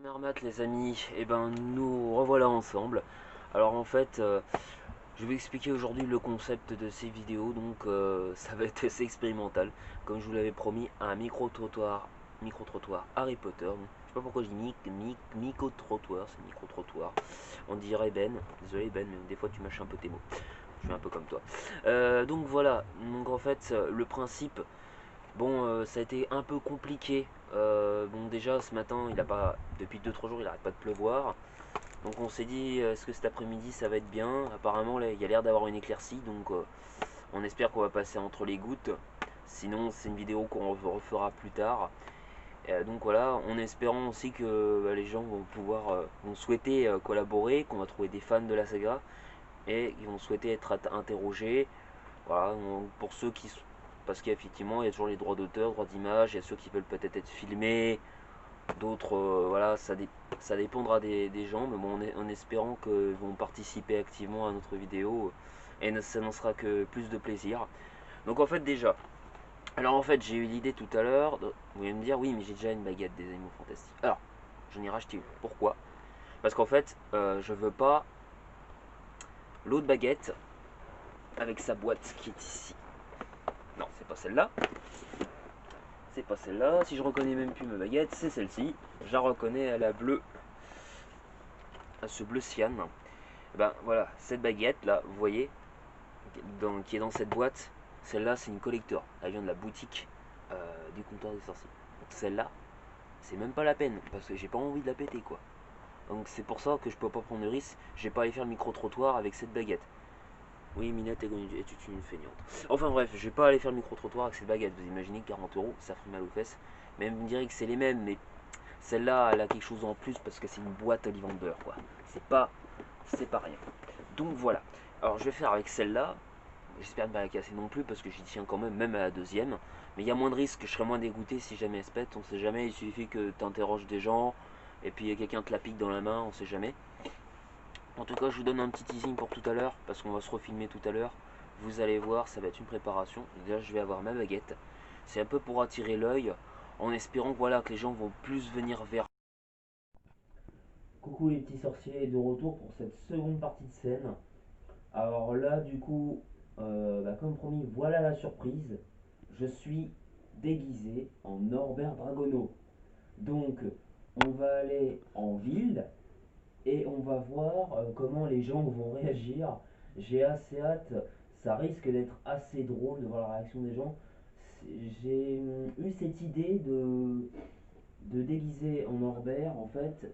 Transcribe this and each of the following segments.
Mermat les amis, et ben nous revoilà ensemble. Alors en fait, je vais expliquer aujourd'hui le concept de ces vidéos, donc ça va être assez expérimental. Comme je vous l'avais promis, un micro-trottoir Harry Potter. Donc, je sais pas pourquoi je dis micro-trottoir, c'est micro-trottoir. On dirait Ben, désolé Ben, mais des fois tu mâches un peu tes mots. Je suis un peu comme toi. Donc voilà, donc en fait le principe. Bon, ça a été un peu compliqué. Bon, déjà ce matin, il a pas, depuis 2-3 jours, il arrête pas de pleuvoir. Donc on s'est dit, est-ce que cet après-midi ça va être bien? Apparemment, là, il y a l'air d'avoir une éclaircie, donc on espère qu'on va passer entre les gouttes. Sinon, c'est une vidéo qu'on refera plus tard. Donc voilà, en espérant aussi que les gens vont pouvoir, vont souhaiter collaborer, qu'on va trouver des fans de la saga et ils vont souhaiter être interrogés. Voilà, pour ceux qui. Parce qu'effectivement, il y a toujours les droits d'auteur, droits d'image, il y a ceux qui veulent peut-être être filmés, d'autres, voilà, ça dépendra des gens, mais bon, en espérant qu'ils vont participer activement à notre vidéo, et ça n'en sera que plus de plaisir. Donc en fait, déjà, alors en fait, j'ai eu l'idée tout à l'heure, vous allez me dire, oui, mais j'ai déjà une baguette des animaux fantastiques. Alors, j'en ai racheté une. Pourquoi? Parce qu'en fait, je veux pas l'autre baguette avec sa boîte qui est ici. Non, c'est pas celle-là. C'est pas celle-là. Si je reconnais même plus ma baguette, c'est celle-ci. Je la reconnais à la bleue, à ce bleu cyan. Et ben voilà, cette baguette là, vous voyez, qui est dans cette boîte, celle-là c'est une collector. Elle vient de la boutique du comptoir des sorciers. Donc celle-là, c'est même pas la peine parce que j'ai pas envie de la péter quoi. Donc c'est pour ça que je peux pas prendre le risque. Je vais pas aller faire le micro-trottoir avec cette baguette. Oui, Minette est une feignante. Enfin bref, je vais pas aller faire le micro-trottoir avec cette baguette. Vous imaginez 40 euros, ça ferait mal aux fesses. Même vous me direz que c'est les mêmes, mais celle-là, elle a quelque chose en plus parce que c'est une boîte Ollivander, quoi. C'est pas rien. Donc voilà. Alors je vais faire avec celle-là. J'espère ne pas la casser non plus parce que j'y tiens quand même à la deuxième. Mais il y a moins de risques, je serai moins dégoûté si jamais elle se pète. On sait jamais, il suffit que tu interroges des gens et puis quelqu'un te la pique dans la main, on sait jamais. En tout cas, je vous donne un petit teasing pour tout à l'heure parce qu'on va se refilmer tout à l'heure. Vous allez voir, ça va être une préparation. Déjà, je vais avoir ma baguette. C'est un peu pour attirer l'œil en espérant voilà, que les gens vont plus venir vers. Coucou les petits sorciers, de retour pour cette seconde partie de scène. Alors là, du coup, comme promis, voilà la surprise. Je suis déguisé en Norbert Dragono. Donc, on va aller en ville et on va voir comment les gens vont réagir. J'ai assez hâte, ça risque d'être assez drôle de voir la réaction des gens. J'ai eu cette idée de déguiser en Norbert en fait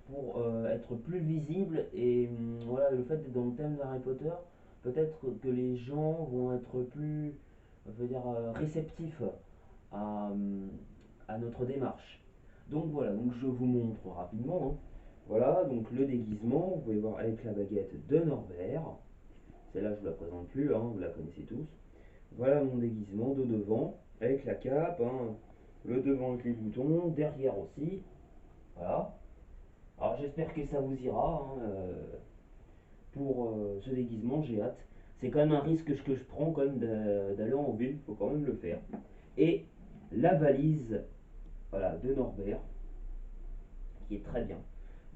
pour être plus visible et voilà le fait d'être dans le thème d'Harry Potter, peut-être que les gens vont être plus, je veux dire, réceptifs à, à notre démarche. Donc voilà, donc je vous montre rapidement, hein. Voilà, donc le déguisement, vous pouvez voir avec la baguette de Norbert. Celle-là, je ne vous la présente plus, hein, vous la connaissez tous. Voilà mon déguisement de devant, avec la cape, hein, le devant avec les boutons, derrière aussi. Voilà. Alors j'espère que ça vous ira, hein, pour ce déguisement, j'ai hâte. C'est quand même un risque que je prends quand même d'aller en ville, il faut quand même le faire. Et la valise, voilà, de Norbert, qui est très bien.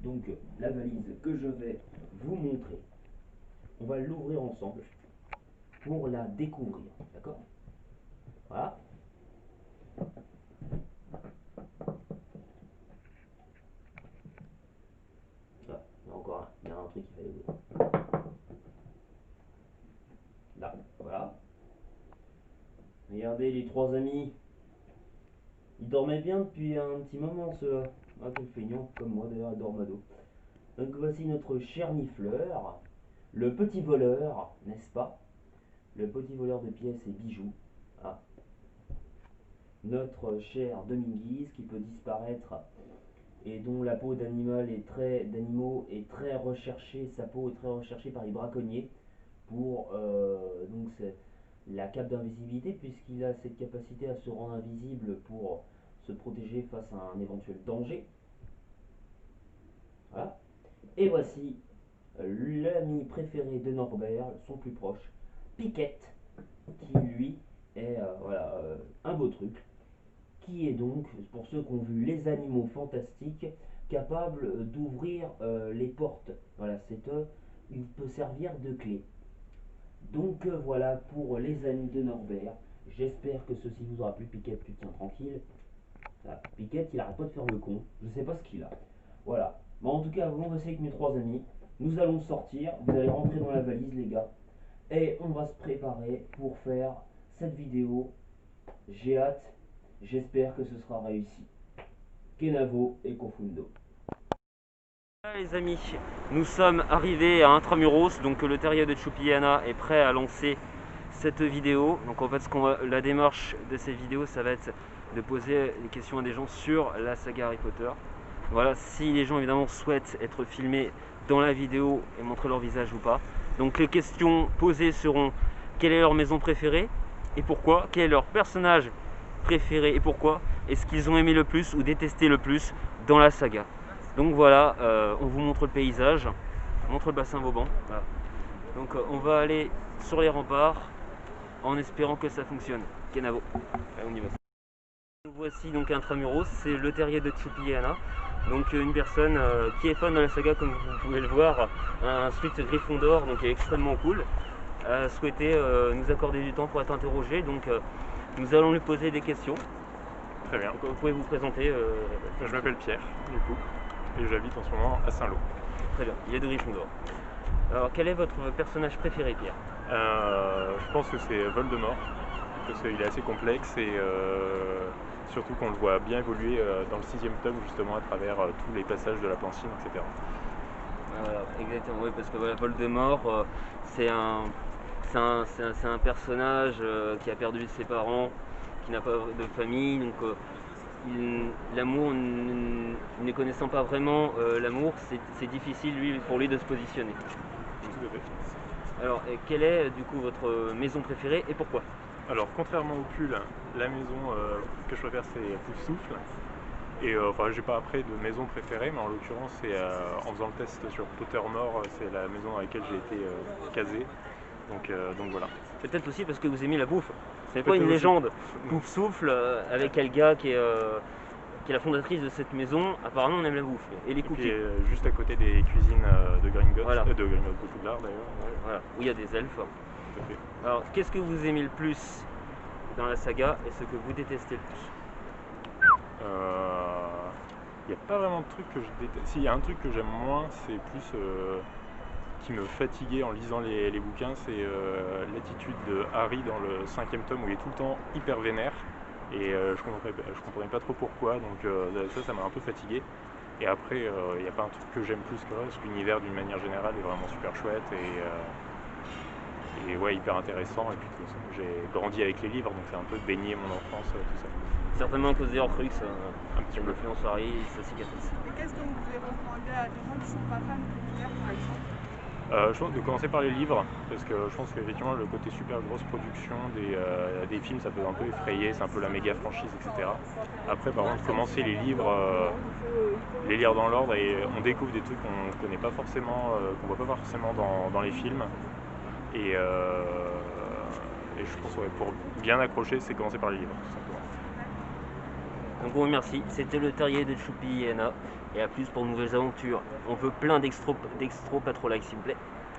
Donc la valise que je vais vous montrer, on va l'ouvrir ensemble pour la découvrir, d'accord? Voilà. Ah, il y a encore il y a un truc qu'il fallait ouvrir. Là, voilà. Regardez les trois amis, ils dormaient bien depuis un petit moment ceux-là. Ah, quel feignant, comme moi d'ailleurs, à Dormado. Donc voici notre cher Nifleur, le petit voleur, n'est-ce pas? Le petit voleur de pièces et bijoux. Ah. Notre cher Dominguise qui peut disparaître et dont la peau d'animaux est très recherchée, sa peau est très recherchée par les braconniers pour donc c'est la cape d'invisibilité puisqu'il a cette capacité à se rendre invisible pour se protéger face à un éventuel danger. Voilà. Et voici l'ami préféré de Norbert, son plus proche, Piquette, qui lui est voilà, un beau truc, qui est donc, pour ceux qui ont vu Les Animaux Fantastiques, capable d'ouvrir les portes. Voilà, il peut servir de clé. Donc voilà pour les amis de Norbert. J'espère que ceci vous aura plu. Piquette, tu te tiens tranquille. Ça, Piquette, il arrête pas de faire le con. Je sais pas ce qu'il a. Voilà. Mais en tout cas, on va essayer avec mes trois amis. Nous allons sortir. Vous allez rentrer dans la valise, les gars. Et on va se préparer pour faire cette vidéo. J'ai hâte. J'espère que ce sera réussi. Kenavo et Kofundo. Voilà les amis, nous sommes arrivés à Intramuros, donc le terrier de Chupiana est prêt à lancer cette vidéo. Donc en fait la démarche de cette vidéo, ça va être de poser des questions à des gens sur la saga Harry Potter. Voilà, si les gens évidemment souhaitent être filmés dans la vidéo et montrer leur visage ou pas. Donc les questions posées seront: quelle est leur maison préférée et pourquoi? Quel est leur personnage préféré et pourquoi? Et ce qu'ils ont aimé le plus ou détesté le plus dans la saga. Donc voilà, on vous montre le paysage, on montre le bassin Vauban. Voilà. Donc on va aller sur les remparts en espérant que ça fonctionne. Kenavo, allez, on y va. Nous voici donc Intramuros, c'est le terrier de Chupiana. Donc une personne qui est fan de la saga, comme vous pouvez le voir, un suite Gryffondor, donc est extrêmement cool, a souhaité nous accorder du temps pour être interrogé. Donc nous allons lui poser des questions. Très bien. Donc, vous pouvez vous présenter. Je m'appelle Pierre, du coup, et j'habite en ce moment à Saint-Lô. Très bien, il est de Gryffondor. Alors quel est votre personnage préféré, Pierre? Je pense que c'est Voldemort, parce qu'il est assez complexe et surtout qu'on le voit bien évoluer dans le 6e tome, justement, à travers tous les passages de la Plancine, etc. Voilà, exactement, oui, parce que voilà, Voldemort, c'est un personnage qui a perdu ses parents, qui n'a pas de famille, donc l'amour, ne connaissant pas vraiment l'amour, c'est difficile pour lui de se positionner. Tout à fait. Alors, quelle est du coup votre maison préférée et pourquoi? Alors, contrairement au pull, la maison que je préfère, c'est Poufsouffle. Et enfin, j'ai pas après de maison préférée, mais en l'occurrence, c'est en faisant le test sur Pottermore, c'est la maison dans laquelle j'ai été casé. Donc voilà. Peut-être aussi parce que vous aimez la bouffe. Ce n'est pas une légende. Poufsouffle, avec Elga qui est la fondatrice de cette maison, apparemment on aime la bouffe. Et les cookies. Et juste à côté des cuisines de Gringotts, voilà. De Gringotts de Poudlard d'ailleurs. Voilà, où il y a des elfes. Tout à fait. Alors, qu'est-ce que vous aimez le plus dans la saga et ce que vous détestez le plus? Il n'y a pas vraiment de truc que je déteste. S'il y a un truc que j'aime moins, c'est plus qui me fatiguait en lisant les bouquins, c'est l'attitude de Harry dans le 5e tome où il est tout le temps hyper vénère. Et je comprenais pas trop pourquoi, donc ça m'a un peu fatigué. Et après, il n'y a pas un truc que j'aime plus que le reste. L'univers d'une manière générale est vraiment super chouette et ouais, hyper intéressant. Et puis de toute façon, j'ai grandi avec les livres, donc c'est un peu baigné mon enfance, tout ça. Certainement à cause des Horcruxes, un petit peu. L'influence Harry, sa cicatrice. Et qu'est-ce que vous pouvez recommander à des gens qui ne sont pas fans de l'univers, par exemple? Je pense de commencer par les livres, parce que je pense qu'effectivement le côté super grosse production des films, ça peut un peu effrayer, c'est un peu la méga franchise, etc. Après par contre commencer les livres, les lire dans l'ordre et on découvre des trucs qu'on ne connaît pas forcément, qu'on voit pas forcément dans les films. Et je pense que pour bien accrocher, c'est commencer par les livres, tout simplement. Donc on vous remercie, c'était le terrier de Chupiana. Et à plus pour de nouvelles aventures. On veut plein d'extra patro-like s'il vous plaît.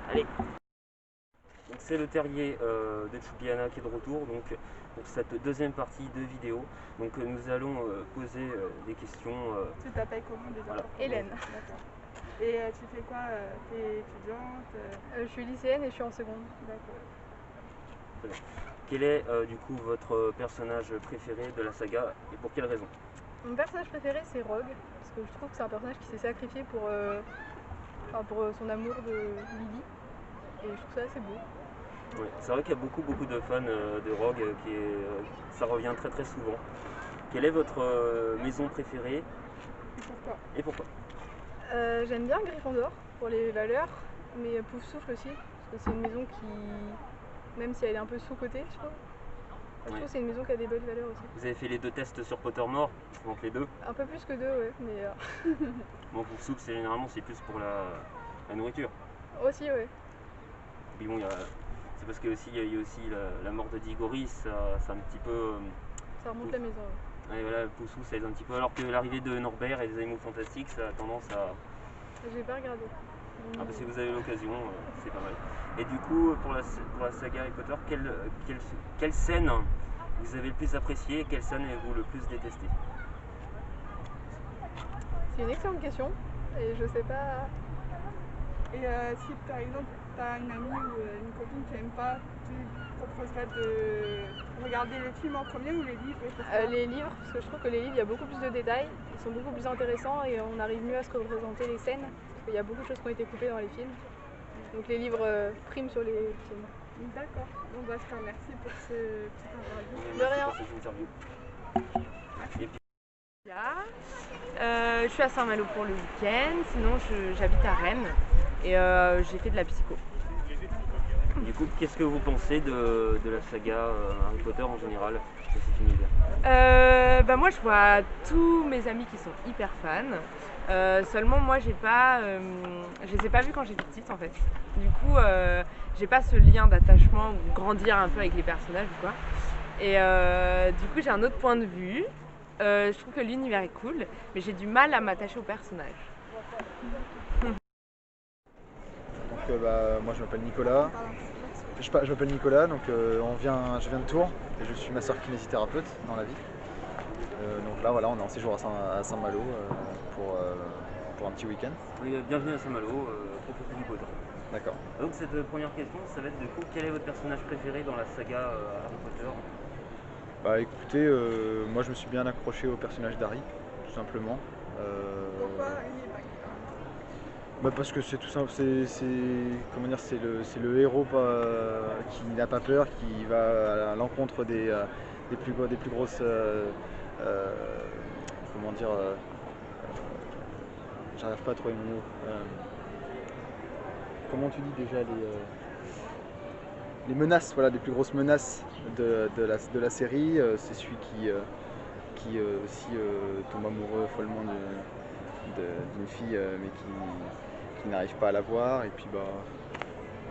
Allez. Donc c'est le terrier de Chupiana qui est de retour donc pour cette deuxième partie de vidéo. Donc nous allons poser des questions. Tu t'appelles comment déjà? Voilà. Hélène. D'accord. Et tu fais quoi? T'es étudiante? Je suis lycéenne et je suis en seconde. D'accord. Quel est du coup votre personnage préféré de la saga et pour quelle raison? Mon personnage préféré c'est Rogue, parce que je trouve que c'est un personnage qui s'est sacrifié pour son amour de Lily, et je trouve ça assez beau. Oui, c'est vrai qu'il y a beaucoup de fans de Rogue, ça revient très souvent. Quelle est votre maison préférée Et pourquoi? J'aime bien Gryffondor pour les valeurs, mais Poufsouffle aussi, parce que c'est une maison qui, même si elle est un peu sous-cotée, je trouve. Je trouve que c'est une maison qui a des bonnes valeurs aussi. Vous avez fait les deux tests sur Pottermore, donc les deux? Un peu plus que deux, ouais, mais... Bon, pour soupe, généralement, c'est plus pour la nourriture. Aussi, ouais. Et puis bon, c'est parce qu'il y a aussi la mort de Digory, ça un petit peu... Ça remonte la maison, ouais. Et voilà, Poussou ça aide un petit peu, alors que l'arrivée de Norbert et des Animaux Fantastiques, ça a tendance à... J'ai pas regardé. Ah bah si vous avez l'occasion, c'est pas mal. Et du coup, pour la saga Harry Potter, quelle scène vous avez le plus appréciée et quelle scène avez-vous le plus détesté? C'est une excellente question et je sais pas. Et si par exemple tu as une amie ou une copine qui n'aime pas, tu proposerais de regarder les films en premier ou les livres et pourquoi? Les livres, parce que je trouve que les livres, il y a beaucoup plus de détails, ils sont beaucoup plus intéressants et on arrive mieux à se représenter les scènes, parce qu'il y a beaucoup de choses qui ont été coupées dans les films. Donc les livres priment sur les films. D'accord. Bon bah je te remercie pour ce petit interview. De rien. Pour cette interview. Et puis, Je suis à Saint-Malo pour le week-end, sinon j'habite à Rennes et j'ai fait de la psycho. du coup, qu'est-ce que vous pensez de la saga Harry Potter en général, de cet univers? Bah moi je vois tous mes amis qui sont hyper fans. Seulement moi je les ai pas vus quand j'étais petite en fait. Du coup j'ai pas ce lien d'attachement ou grandir un peu avec les personnages ou quoi. Et du coup j'ai un autre point de vue. Je trouve que l'univers est cool, mais j'ai du mal à m'attacher aux personnages. Donc moi je m'appelle Nicolas. Je m'appelle Nicolas, donc je viens de Tours et je suis masseur kinésithérapeute dans la vie. Donc là voilà, on est en séjour à Saint-Malo pour un petit week-end. Oui, bienvenue à Saint-Malo, pour du beau temps. D'accord. Donc cette première question, ça va être du coup, quel est votre personnage préféré dans la saga Harry Potter? Bah écoutez, moi je me suis bien accroché au personnage d'Harry, tout simplement. Pourquoi il est pas Bah parce que c'est tout simple, comment dire, c'est le héros qui n'a pas peur, qui va à l'encontre des plus grosses, comment dire, j'arrive pas à trouver mon mot. Comment tu dis déjà les menaces, voilà, les plus grosses menaces de la série. C'est celui qui aussi tombe amoureux follement d'une fille, mais qui n'arrive pas à la voir, et puis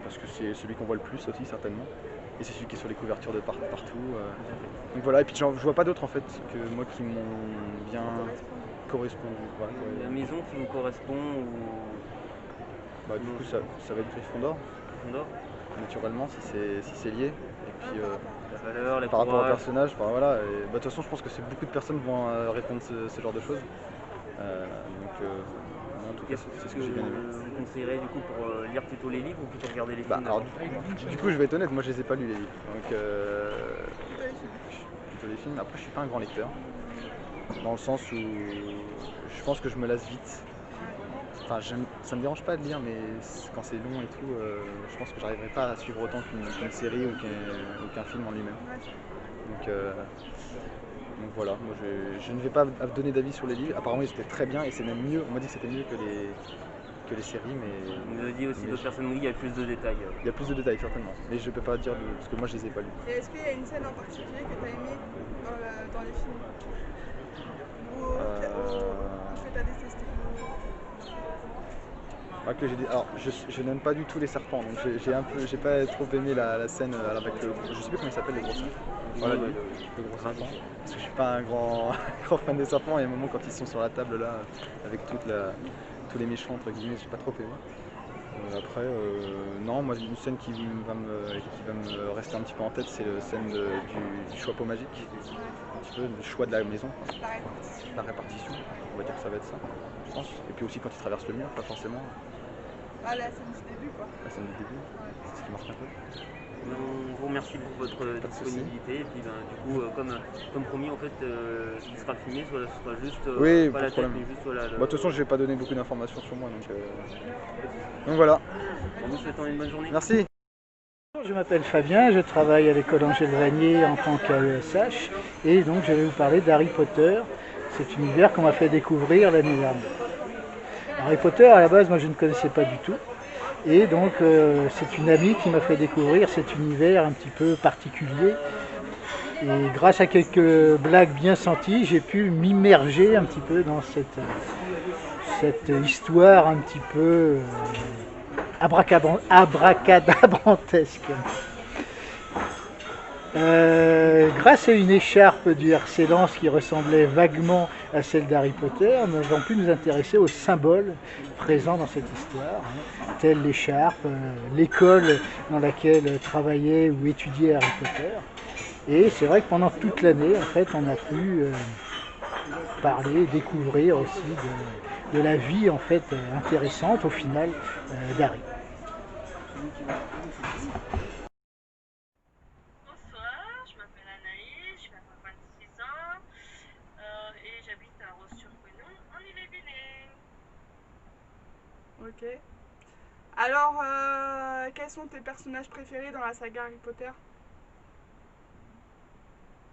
parce que c'est celui qu'on voit le plus aussi certainement, et c'est celui qui est sur les couvertures de partout. Donc voilà, et puis je vois pas d'autres en fait que moi qui m'ont bien correspondu. Voilà, La maison qui vous correspond ou du coup ça va être Gryffondor, Gryffondor? naturellement si c'est lié. Et puis La valeur, les par rapport au courage. personnage, voilà. Et, de toute façon je pense que beaucoup de personnes vont répondre ce genre de choses. En tout cas, c'est ce que j'ai bien aimé. Vous conseillerez du coup pour lire plutôt les livres ou plutôt regarder les films? Alors, du coup, je vais être honnête, moi je les ai pas lus les livres. Donc, plutôt les films. Après, je suis pas un grand lecteur. Dans le sens où je pense que je me lasse vite. Enfin, ça me dérange pas de lire, mais quand c'est long et tout, je pense que j'arriverai pas à suivre autant qu'une série ou qu'un film en lui-même. Donc voilà, moi je ne vais pas donner d'avis sur les livres. Apparemment ils étaient très bien et c'est même mieux. On m'a dit que c'était mieux que les séries, mais. Vous avez dit aussi d'autres personnes, oui, il y a plus de détails. Il y a plus de détails certainement, mais je peux pas dire parce que moi je les ai pas lus. Et est-ce qu'il y a une scène en particulier que tu as aimée dans les films? Ou que tu as détesté? Alors je n'aime pas du tout les serpents, donc j'ai pas trop aimé la scène avec je sais plus comment il s'appelle, le gros serpent. Voilà, Oui, le gros serpent. Parce que je suis pas un grand fan des serpents, et à un moment quand ils sont sur la table là, avec tous les méchants entre guillemets, j'ai pas trop aimé. Après, non, moi une scène qui va me rester un petit peu en tête, c'est la scène du choix pot magique, un petit peu le choix de la maison, la répartition, on va dire que ça va être ça, je pense. Et puis aussi quand il traverse le mur, pas forcément. Ah, la scène du début quoi. La scène du début, c'est ce qui marque un peu. On vous remercie pour votre disponibilité et puis du coup comme promis en fait il sera filmé, soit juste Oui, pas pas la de tête problème. mais juste voilà. De toute façon je vais pas donner beaucoup d'informations sur moi, donc voilà. En vous souhaitant une bonne journée. Merci. Je m'appelle Fabien, je travaille à l'école Angèle Vanier en tant qu'AESH et donc je vais vous parler d'Harry Potter, cet univers qu'on m'a fait découvrir l'année dernière. Harry Potter à la base moi je ne connaissais pas du tout et donc c'est une amie qui m'a fait découvrir cet univers un petit peu particulier et grâce à quelques blagues bien senties j'ai pu m'immerger un petit peu dans cette histoire un petit peu abracadabrantesque. Grâce à une écharpe du RC Lens qui ressemblait vaguement à celle d'Harry Potter, nous avons pu nous intéresser aux symboles présents dans cette histoire, telle l'écharpe, l'école dans laquelle travaillait ou étudiait Harry Potter. Et c'est vrai que pendant toute l'année, en fait, on a pu parler, découvrir aussi de la vie en fait intéressante au final d'Harry. Bonsoir, je m'appelle Anaïs, je vais avoir 26 ans et j'habite à Roche-sur-Guenon en Ille-et-Vilaine. Ok. Alors, quels sont tes personnages préférés dans la saga Harry Potter?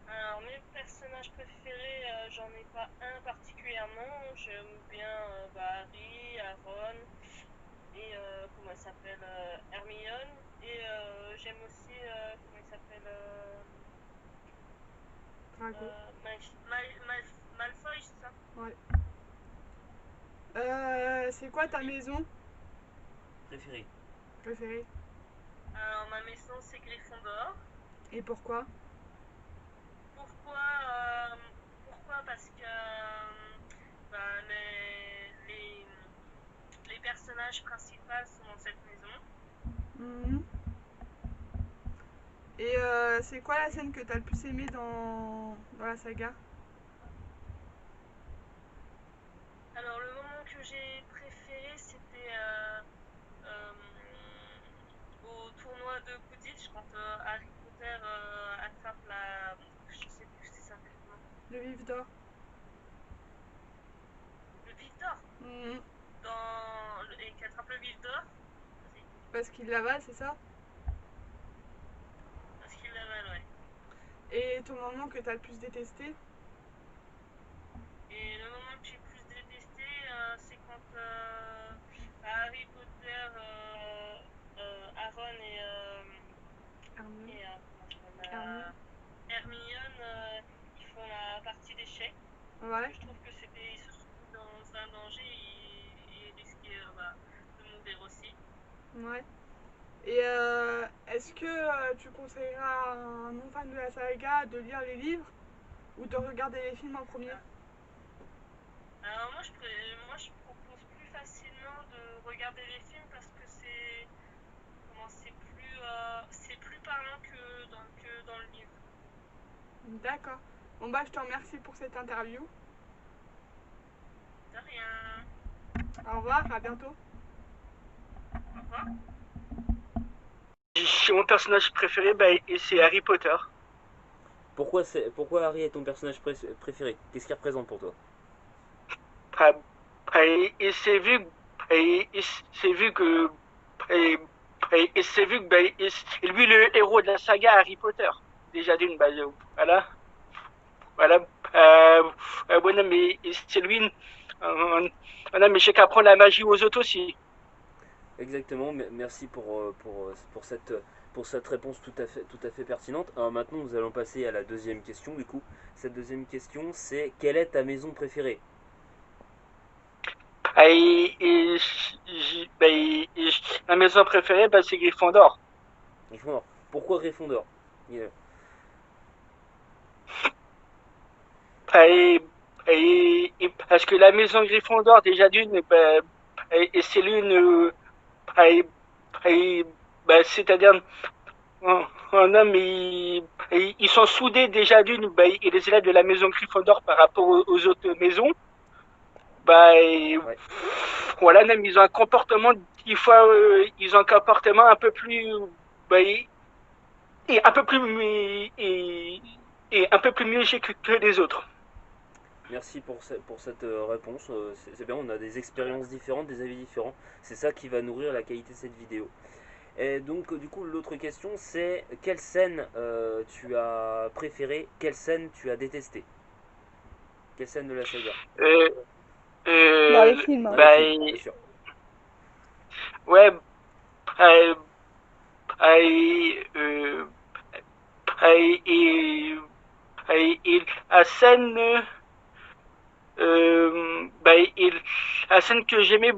Alors, mes personnages préférés, j'en ai pas un particulièrement. J'aime bien Harry, Ron et comment elle s'appelle Hermione. Et j'aime aussi, comment il s'appelle Drago. Malfoy, c'est ça? Ouais. C'est quoi ta maison Préféré. préférée? Alors, ma maison, c'est Gryffondor. Et pourquoi? Pourquoi? Parce que bah, les personnages principaux sont dans cette maison. Mhm. Et c'est quoi la scène que t'as le plus aimée dans la saga? Alors, le moment que j'ai préféré, c'était au tournoi de Quidditch quand Harry Potter attrape la. Je sais plus si ça s'appelle comment. Le vif d'or. Le vif d'or. Mhm. Et qui attrape le vif d'or. Vas-y. Parce qu'il l'avale, c'est ça? Parce qu'il l'avale, ouais. Et ton moment que t'as le plus détesté? Et le moment que j'ai plus détesté, c'est quand Harry Potter, Aaron Hermione. et comment ça s'appelle, Hermione. Hermione, ils font la partie d'échecs. Ouais. Je trouve que ils se sont mis dans un danger et risquaient de mourir aussi. Ouais. Et est-ce que tu conseilleras à un non-fan de la saga de lire les livres ou de regarder les films en premier? Alors moi je propose plus facilement de regarder les films parce que c'est plus parlant que dans le livre. D'accord. Bon bah je te remercie pour cette interview. De rien. Au revoir, à bientôt. Au revoir. Mon personnage préféré, c'est Harry Potter. Pourquoi Harry est ton personnage préféré? Qu'est-ce qu'il représente pour toi? Et c'est vu, c'est vu que, c'est vu que c'est lui le héros de la saga Harry Potter. Déjà d'une base, voilà. Bon, mais c'est lui. Voilà, mais je sais qu'apprendre la magie aux autres aussi. Exactement, merci pour cette réponse tout à fait pertinente. Alors maintenant, nous allons passer à la deuxième question. Du coup, cette deuxième question, c'est quelle est ta maison préférée? Ma maison préférée, c'est Gryffondor. Gryffondor. Pourquoi Gryffondor? Parce que la maison Gryffondor, déjà d'une, c'est l'une. C'est-à-dire, un homme, ils sont soudés déjà d'une, et les élèves de la maison Gryffondor par rapport aux autres maisons. Ouais. Voilà, même ils ont un comportement, des fois, ils ont un comportement un peu plus, et un peu plus, et un peu plus mieux que les autres. Merci pour cette réponse. C'est bien, on a des expériences différentes, des avis différents. C'est ça qui va nourrir la qualité de cette vidéo. Et donc, du coup, l'autre question, c'est quelle scène tu as préférée, quelle scène tu as détestée? Quelle scène de la saga? Dans les films. Dans les films, bien sûr. Ouais, et la scène, la scène que j'aimais,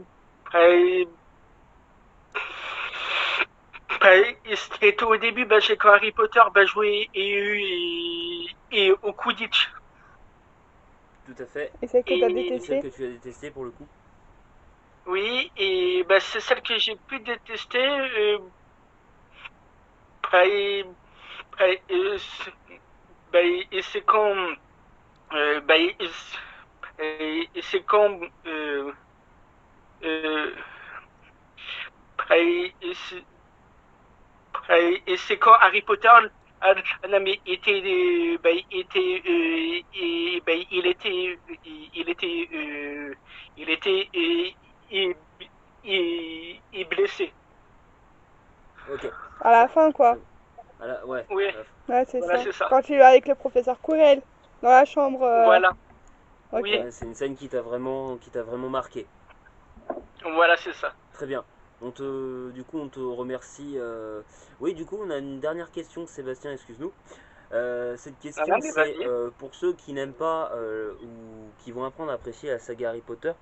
Et tout au début, j'ai quand Harry Potter joué et au Quidditch. Tout à fait. Et celle que t'as Et- Et détestée? celle que tu as détestée pour le coup. Oui, et c'est celle que j'ai pu détester. Et, et c'est quand. Et c'est quand. Et c'est- et c'est quand Harry Potter non, mais il était et blessé. Ok. À la fin, quoi. Ouais. Oui. Ouais, c'est Voilà, ça. c'est ça. Quand tu es avec le professeur Quirrell dans la chambre. Voilà, Ok. oui. Ouais, c'est une scène qui t'a vraiment marqué. voilà, c'est ça. Très bien. Du coup, on te remercie. Oui, du coup, on a une dernière question, Sébastien, excuse-nous. Cette question, Ah, mais c'est vas-y. pour ceux qui n'aiment pas ou qui vont apprendre à apprécier la saga Harry Potter,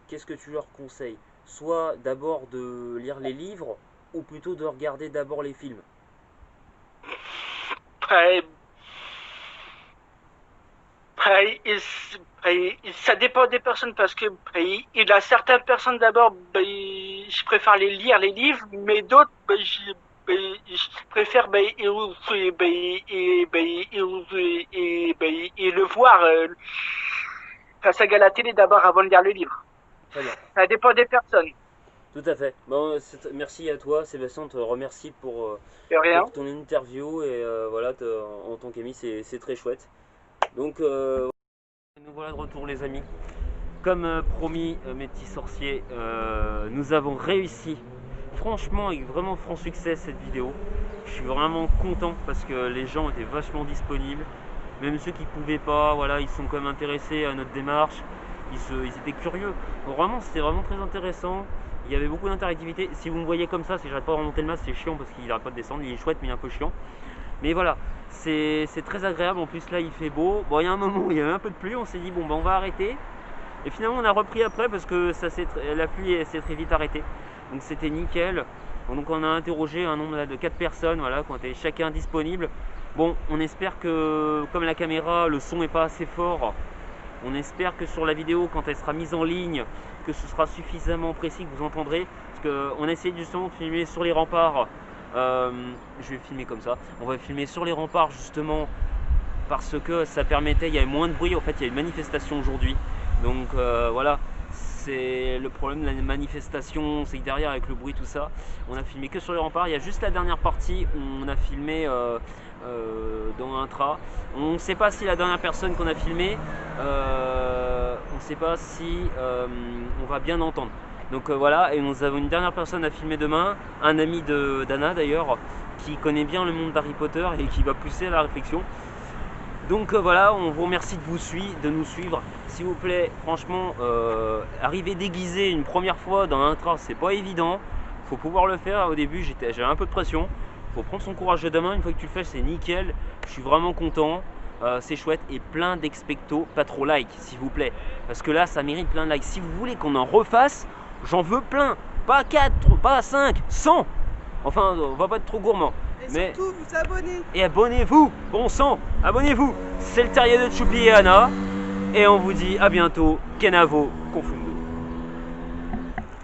qu'est-ce que tu leur conseilles? Soit d'abord de lire les livres ou plutôt de regarder d'abord les films? Ça dépend des personnes parce que il y a certaines personnes d'abord, je préfère lire les livres, mais d'autres, je préfère et le voir la saga à la télé d'abord avant de lire le livre. Très bien. Ça dépend des personnes. Tout à fait. Bon, merci à toi, Sébastien. On te remercie pour De rien. ton interview et voilà, en tant qu'ami, c'est très chouette. Donc, nous voilà de retour, les amis. Comme promis, mes petits sorciers, nous avons réussi, franchement, avec vraiment franc succès, cette vidéo. Je suis vraiment content parce que les gens étaient vachement disponibles. Même ceux qui ne pouvaient pas, voilà, ils sont quand même intéressés à notre démarche. Ils étaient curieux. Donc, vraiment, c'était vraiment très intéressant. Il y avait beaucoup d'interactivité. Si vous me voyez comme ça, si j'arrête pas de remonter le masque, c'est chiant parce qu'il n'arrête pas de descendre. Il est chouette, mais il est un peu chiant. Mais voilà, c'est très agréable. En plus, là, il fait beau. Bon, il y a un moment où il y avait un peu de pluie. On s'est dit, bon, on va arrêter. Et finalement, on a repris après parce que la pluie s'est très vite arrêtée. Donc, c'était nickel. Donc, on a interrogé un nombre de 4 personnes, voilà, qui ont été chacun disponibles. Bon, on espère que, comme la caméra, le son n'est pas assez fort, on espère que sur la vidéo, quand elle sera mise en ligne, que ce sera suffisamment précis, que vous entendrez. Parce qu'on a essayé justement de filmer sur les remparts. Je vais filmer comme ça. On va filmer sur les remparts justement parce que ça permettait, il y avait moins de bruit. En fait, il y a une manifestation aujourd'hui. Donc voilà, c'est le problème de la manifestation, c'est que derrière avec le bruit, tout ça, on a filmé que sur les remparts. Il y a juste la dernière partie où on a filmé dans un train. On ne sait pas si la dernière personne qu'on a filmé, on ne sait pas si on va bien entendre. Donc voilà, et nous avons une dernière personne à filmer demain, un ami d'Anna d'ailleurs, qui connaît bien le monde d'Harry Potter et qui va pousser à la réflexion. Donc voilà, on vous remercie de nous suivre. S'il vous plaît, franchement, arriver déguisé une première fois dans un train, c'est pas évident. Faut pouvoir le faire. Au début, j'avais un peu de pression. Faut prendre son courage de demain. Une fois que tu le fais, c'est nickel. Je suis vraiment content. C'est chouette. Et plein d'expectos, pas trop like, s'il vous plaît. Parce que là, ça mérite plein de likes. Si vous voulez qu'on en refasse, j'en veux plein. Pas 4, pas 5, 100. Enfin, on va pas être trop gourmand. Et Mais- surtout, vous abonnez. Et abonnez-vous, bon sang, abonnez-vous. C'est le terrier de Choupi et Anna. Et on vous dit à bientôt. Kenavo, Konfu.